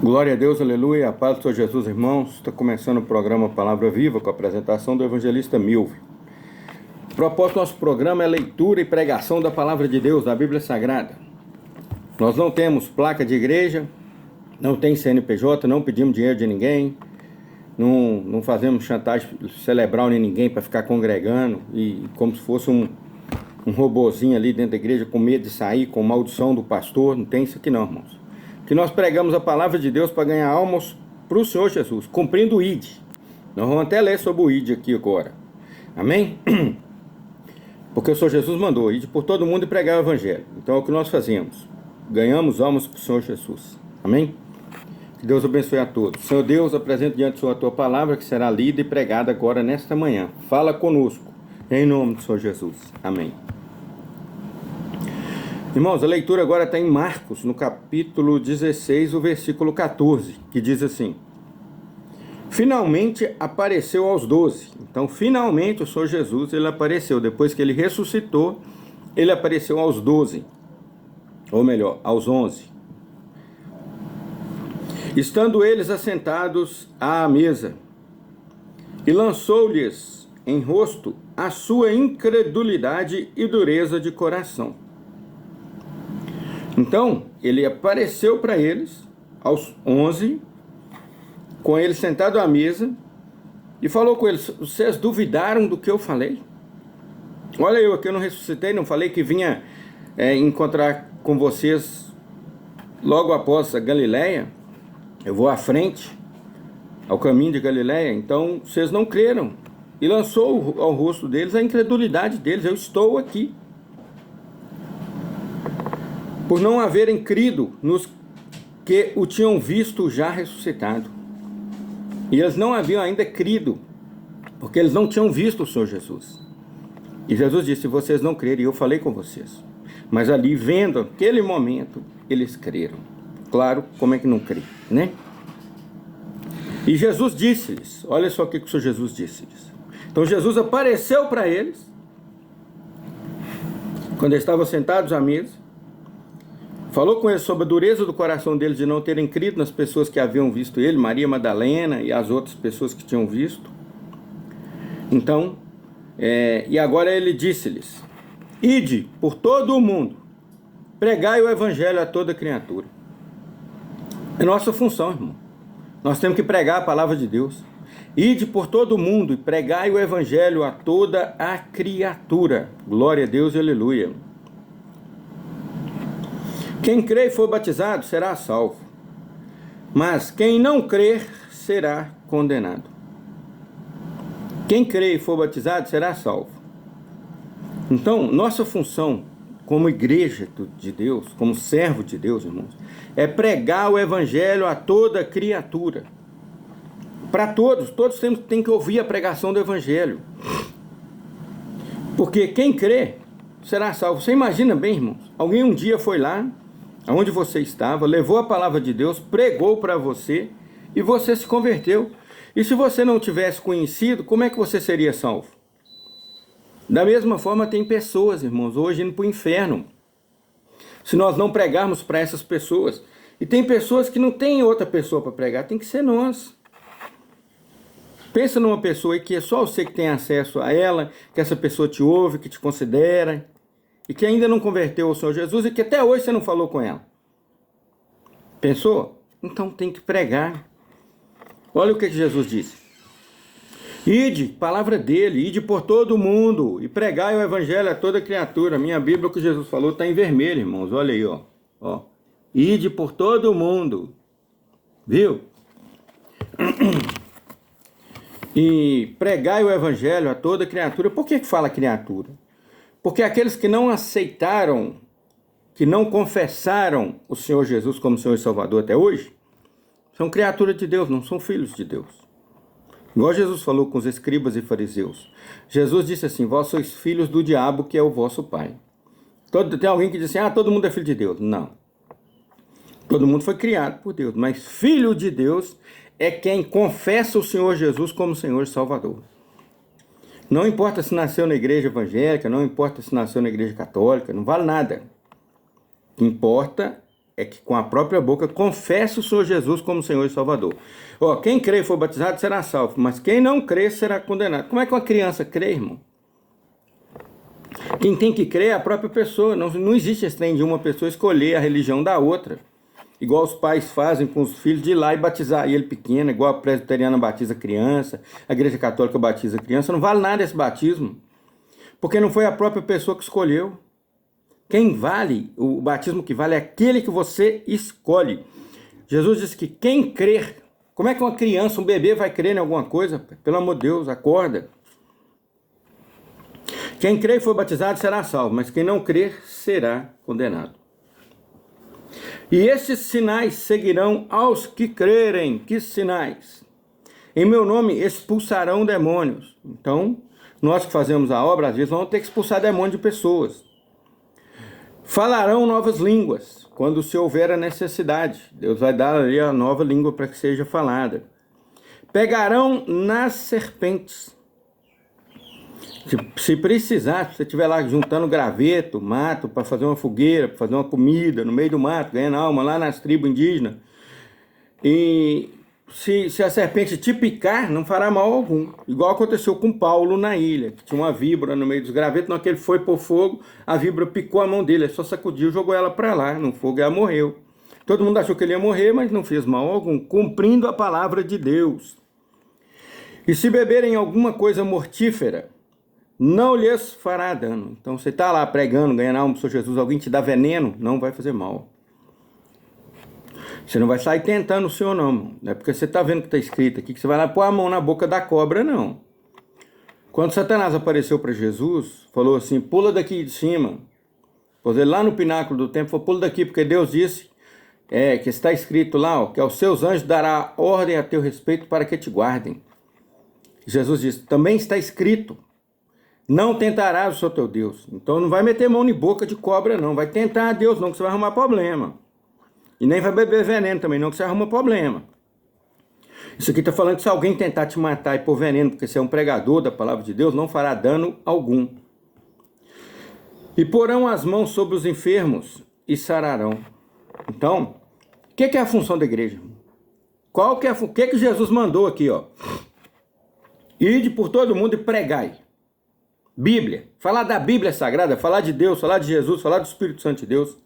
Glória a Deus, aleluia, a paz do Senhor Jesus, irmãos. Está começando o programa Palavra Viva com a apresentação do evangelista Milvio. O propósito do nosso programa é leitura e pregação da Palavra de Deus, da Bíblia Sagrada. Nós não temos placa de igreja, não tem CNPJ, não pedimos dinheiro de ninguém, não fazemos chantagem cerebral em ninguém para ficar congregando e como se fosse um robozinho ali dentro da igreja com medo de sair, com maldição do pastor. Não tem isso aqui não, irmãos. Que nós pregamos a palavra de Deus para ganhar almas para o Senhor Jesus, cumprindo o ID. Nós vamos até ler sobre o ID aqui agora. Amém? Porque o Senhor Jesus mandou ID por todo mundo e pregar o evangelho. Então é o que nós fazemos. Ganhamos almas para o Senhor Jesus. Amém? Que Deus abençoe a todos. Senhor Deus, apresento diante do Senhor a tua palavra que será lida e pregada agora nesta manhã. Fala conosco, em nome do Senhor Jesus. Amém. Irmãos, a leitura agora está em Marcos, no capítulo 16, o versículo 14, que diz assim: finalmente apareceu aos 12. Então, finalmente o Senhor Jesus, ele apareceu. Depois que ele ressuscitou, ele apareceu aos 12. Ou melhor, aos 11. Estando eles assentados à mesa, e lançou-lhes em rosto a sua incredulidade e dureza de coração. Então, ele apareceu para eles, aos 11, com eles sentado à mesa, e falou com eles: vocês duvidaram do que eu falei? Olha, eu aqui eu não ressuscitei, não falei que vinha encontrar com vocês logo após a Galileia? Eu vou à frente, ao caminho de Galileia. Então, vocês não creram. E lançou ao rosto deles a incredulidade deles: eu estou aqui. Por não haverem crido nos que o tinham visto já ressuscitado. E eles não haviam ainda crido, porque eles não tinham visto o Senhor Jesus. E Jesus disse: vocês não creram, e eu falei com vocês. Mas ali, vendo aquele momento, eles creram. Claro, como é que não crê, né? E Jesus disse-lhes, olha só o que o Senhor Jesus disse-lhes. Então Jesus apareceu para eles, quando eles estavam sentados à mesa, falou com eles sobre a dureza do coração deles de não terem crido nas pessoas que haviam visto ele, Maria Madalena e as outras pessoas que tinham visto. Então, e agora ele disse-lhes: ide por todo o mundo, pregai o evangelho a toda criatura. É nossa função, irmão. Nós temos que pregar a palavra de Deus. Ide por todo o mundo e pregai o evangelho a toda a criatura. Glória a Deus e aleluia. Quem crê e for batizado será salvo, mas quem não crer será condenado. Quem crê e for batizado será salvo. Então, nossa função como igreja de Deus, como servo de Deus, irmãos, é pregar o evangelho a toda criatura. Para todos têm que ouvir a pregação do evangelho. Porque quem crê será salvo. Você imagina bem, irmãos, alguém um dia foi lá, onde você estava, levou a palavra de Deus, pregou para você e você se converteu. E se você não tivesse conhecido, como é que você seria salvo? Da mesma forma, tem pessoas, irmãos, hoje indo para o inferno, se nós não pregarmos para essas pessoas. E tem pessoas que não tem outra pessoa para pregar, tem que ser nós. Pensa numa pessoa aí que é só você que tem acesso a ela, que essa pessoa te ouve, que te considera, e que ainda não converteu ao Senhor Jesus e que até hoje você não falou com ela. Pensou? Então tem que pregar. Olha o que Jesus disse. Ide, palavra dele, ide por todo o mundo e pregai o evangelho a toda criatura. Minha Bíblia, o que Jesus falou, está em vermelho, irmãos. Olha aí, ó. Ide por todo o mundo. Viu? E pregai o evangelho a toda criatura. Por que fala criatura? Porque aqueles que não aceitaram, que não confessaram o Senhor Jesus como Senhor e Salvador até hoje, são criaturas de Deus, não são filhos de Deus. Igual Jesus falou com os escribas e fariseus. Jesus disse assim: vós sois filhos do diabo, que é o vosso pai. Tem alguém que diz assim: todo mundo é filho de Deus. Não. Todo mundo foi criado por Deus, mas filho de Deus é quem confessa o Senhor Jesus como Senhor e Salvador. Não importa se nasceu na igreja evangélica, não importa se nasceu na igreja católica, não vale nada. O que importa é que com a própria boca confesse o Senhor Jesus como Senhor e Salvador. Ó, quem crê e for batizado será salvo, mas quem não crê será condenado. Como é que uma criança crê, irmão? Quem tem que crer é a própria pessoa. Não existe esse trem de uma pessoa escolher a religião da outra. Igual os pais fazem com os filhos, de ir lá e batizar ele pequeno, igual a presbiteriana batiza criança, a igreja católica batiza criança. Não vale nada esse batismo, porque não foi a própria pessoa que escolheu. Quem vale, o batismo que vale é aquele que você escolhe. Jesus disse que quem crer, como é que uma criança, um bebê vai crer em alguma coisa? Pelo amor de Deus, acorda. Quem crer e for batizado será salvo, mas quem não crer será condenado. E estes sinais seguirão aos que crerem. Que sinais? Em meu nome expulsarão demônios. Então, nós que fazemos a obra, às vezes vamos ter que expulsar demônios de pessoas. Falarão novas línguas, quando se houver a necessidade. Deus vai dar ali a nova língua para que seja falada. Pegarão nas serpentes. Se precisar, se você estiver lá juntando graveto, mato, para fazer uma fogueira, para fazer uma comida no meio do mato, ganhando alma lá nas tribos indígenas, e se a serpente te picar, não fará mal algum. Igual aconteceu com Paulo na ilha, que tinha uma víbora no meio dos gravetos, na que ele foi por fogo, a víbora picou a mão dele, ele só sacudiu e jogou ela para lá, no fogo, e ela morreu. Todo mundo achou que ele ia morrer, mas não fez mal algum, cumprindo a palavra de Deus. E se beberem alguma coisa mortífera, não lhes fará dano. Então você está lá pregando, ganhando alma para o Senhor Jesus, alguém te dá veneno, não vai fazer mal. Você não vai sair tentando o Senhor, não. Não é porque você está vendo que está escrito aqui que você vai lá pôr a mão na boca da cobra, não. Quando Satanás apareceu para Jesus, falou assim, pula daqui de cima. Pôs ele lá no pináculo do templo, falou, pula daqui, porque Deus disse, que está escrito lá, ó, que aos seus anjos dará ordem a teu respeito para que te guardem. Jesus disse, também está escrito, não tentarás o Senhor teu Deus. Então não vai meter mão em boca de cobra, não. Vai tentar a Deus, não, que você vai arrumar problema. E nem vai beber veneno também, não, que você arruma problema. Isso aqui está falando que se alguém tentar te matar e pôr veneno, porque você é um pregador da palavra de Deus, não fará dano algum. E porão as mãos sobre os enfermos e sararão. Então, o que é a função da igreja? O que Jesus mandou aqui, ó? Ide por todo mundo e pregai. Bíblia, falar da Bíblia Sagrada, falar de Deus, falar de Jesus, falar do Espírito Santo de Deus,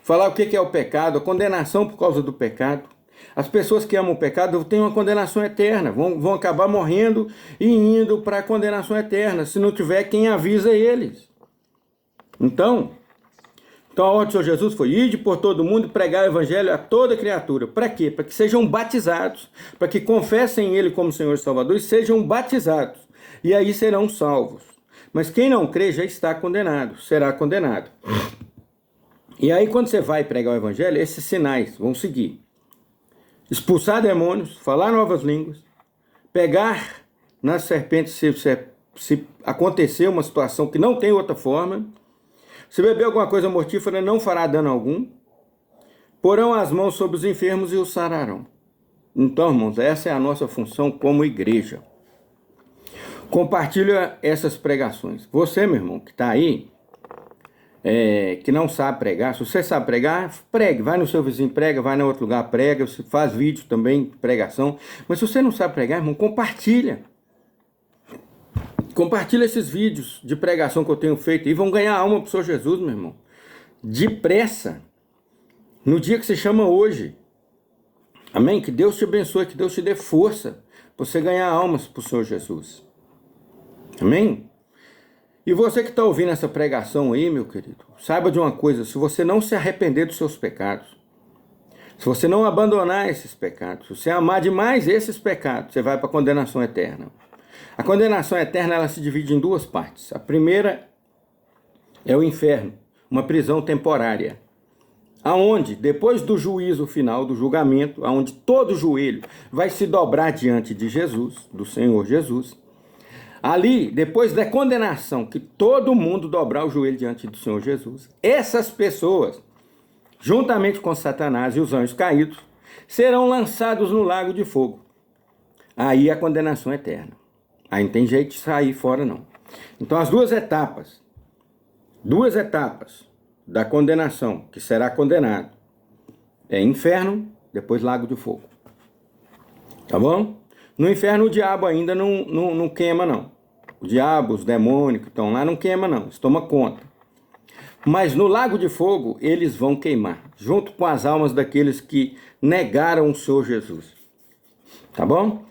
falar o que é o pecado, a condenação por causa do pecado. As pessoas que amam o pecado têm uma condenação eterna, vão acabar morrendo e indo para a condenação eterna, se não tiver quem avisa eles. Então a ordem do Senhor Jesus foi, ide por todo mundo e pregar o evangelho a toda criatura. Para quê? Para que sejam batizados, para que confessem Ele como Senhor e Salvador e sejam batizados, e aí serão salvos. Mas quem não crê já está condenado, será condenado. E aí quando você vai pregar o evangelho, esses sinais vão seguir. Expulsar demônios, falar novas línguas, pegar nas serpentes se acontecer uma situação que não tem outra forma, se beber alguma coisa mortífera não fará dano algum, porão as mãos sobre os enfermos e os sararão. Então, irmãos, essa é a nossa função como igreja. Compartilha essas pregações. Você, meu irmão, que está aí, que não sabe pregar, se você sabe pregar, pregue. Vai no seu vizinho, prega, vai no outro lugar, prega. Você faz vídeo também, pregação. Mas se você não sabe pregar, irmão, compartilha. Compartilha esses vídeos de pregação que eu tenho feito e vão ganhar alma para o Senhor Jesus, meu irmão. Depressa. No dia que se chama hoje. Amém? Que Deus te abençoe, que Deus te dê força para você ganhar almas para o Senhor Jesus. Amém? E você que está ouvindo essa pregação aí, meu querido, saiba de uma coisa, se você não se arrepender dos seus pecados, se você não abandonar esses pecados, se você amar demais esses pecados, você vai para a condenação eterna. A condenação eterna, ela se divide em duas partes. A primeira é o inferno, uma prisão temporária, aonde, depois do juízo final, do julgamento, aonde todo joelho vai se dobrar diante de Jesus, do Senhor Jesus, ali, depois da condenação, que todo mundo dobrar o joelho diante do Senhor Jesus, essas pessoas, juntamente com Satanás e os anjos caídos, serão lançados no lago de fogo. Aí a condenação eterna. Aí não tem jeito de sair fora, não. Então as duas etapas da condenação, que será condenado, É inferno, depois lago de fogo. Tá bom? No inferno o diabo ainda não queima, não. O diabo, os demônios que estão lá não queima, não. Eles tomam conta. Mas no lago de fogo eles vão queimar, junto com as almas daqueles que negaram o Senhor Jesus. Tá bom?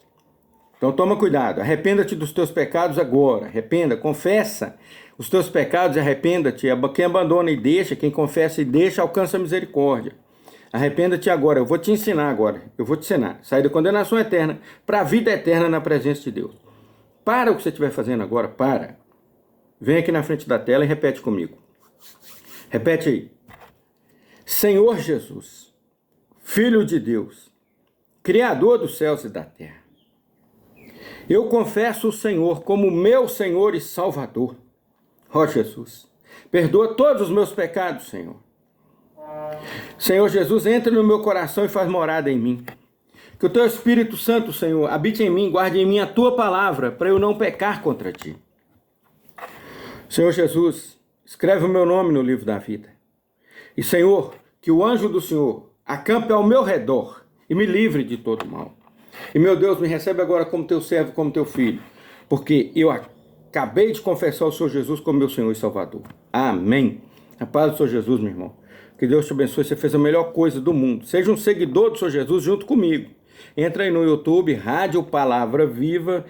Então toma cuidado. Arrependa-te dos teus pecados agora. Arrependa, confessa os teus pecados e arrependa-te. Quem abandona e deixa, quem confessa e deixa, alcança a misericórdia. Arrependa-te agora, eu vou te ensinar agora, eu vou te ensinar. Sair da condenação eterna para a vida eterna na presença de Deus. Para o que você estiver fazendo agora, para. Vem aqui na frente da tela e repete comigo. Repete aí. Senhor Jesus, Filho de Deus, Criador dos céus e da terra, eu confesso o Senhor como meu Senhor e Salvador. Ó Jesus, perdoa todos os meus pecados, Senhor. Senhor Jesus, entra no meu coração e faz morada em mim. Que o teu Espírito Santo, Senhor, habite em mim, guarde em mim a tua palavra, para eu não pecar contra ti. Senhor Jesus, escreve o meu nome no livro da vida. E, Senhor, que o anjo do Senhor acampe ao meu redor e me livre de todo mal. E, meu Deus, me recebe agora como teu servo, como teu filho, porque eu acabei de confessar o Senhor Jesus como meu Senhor e Salvador. Amém. A paz do Senhor Jesus, meu irmão. Que Deus te abençoe, você fez a melhor coisa do mundo. Seja um seguidor do Senhor Jesus junto comigo. Entra aí no YouTube, Rádio Palavra Viva,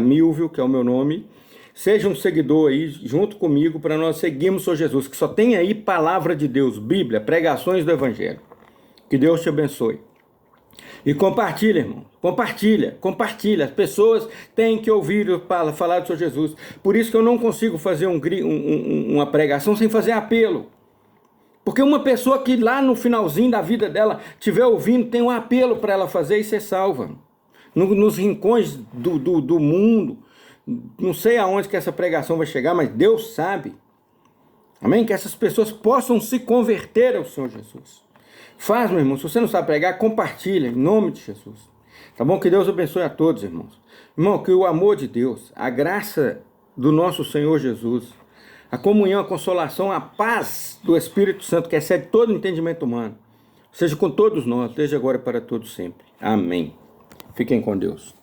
/Milvio, que é o meu nome. Seja um seguidor aí junto comigo para nós seguirmos o Senhor Jesus, que só tem aí palavra de Deus, Bíblia, pregações do Evangelho. Que Deus te abençoe. E compartilha, irmão. Compartilha. As pessoas têm que ouvir falar do Senhor Jesus. Por isso que eu não consigo fazer uma pregação sem fazer apelo. Porque uma pessoa que lá no finalzinho da vida dela estiver ouvindo, tem um apelo para ela fazer e ser salva. Nos rincões do mundo, não sei aonde que essa pregação vai chegar, mas Deus sabe. Amém? Que essas pessoas possam se converter ao Senhor Jesus. Faz, meu irmão, se você não sabe pregar, compartilha, em nome de Jesus. Tá bom? Que Deus abençoe a todos, irmãos. Irmão, que o amor de Deus, a graça do nosso Senhor Jesus, a comunhão, a consolação, a paz do Espírito Santo, que excede todo entendimento humano, seja com todos nós, desde agora e para todos sempre. Amém. Fiquem com Deus.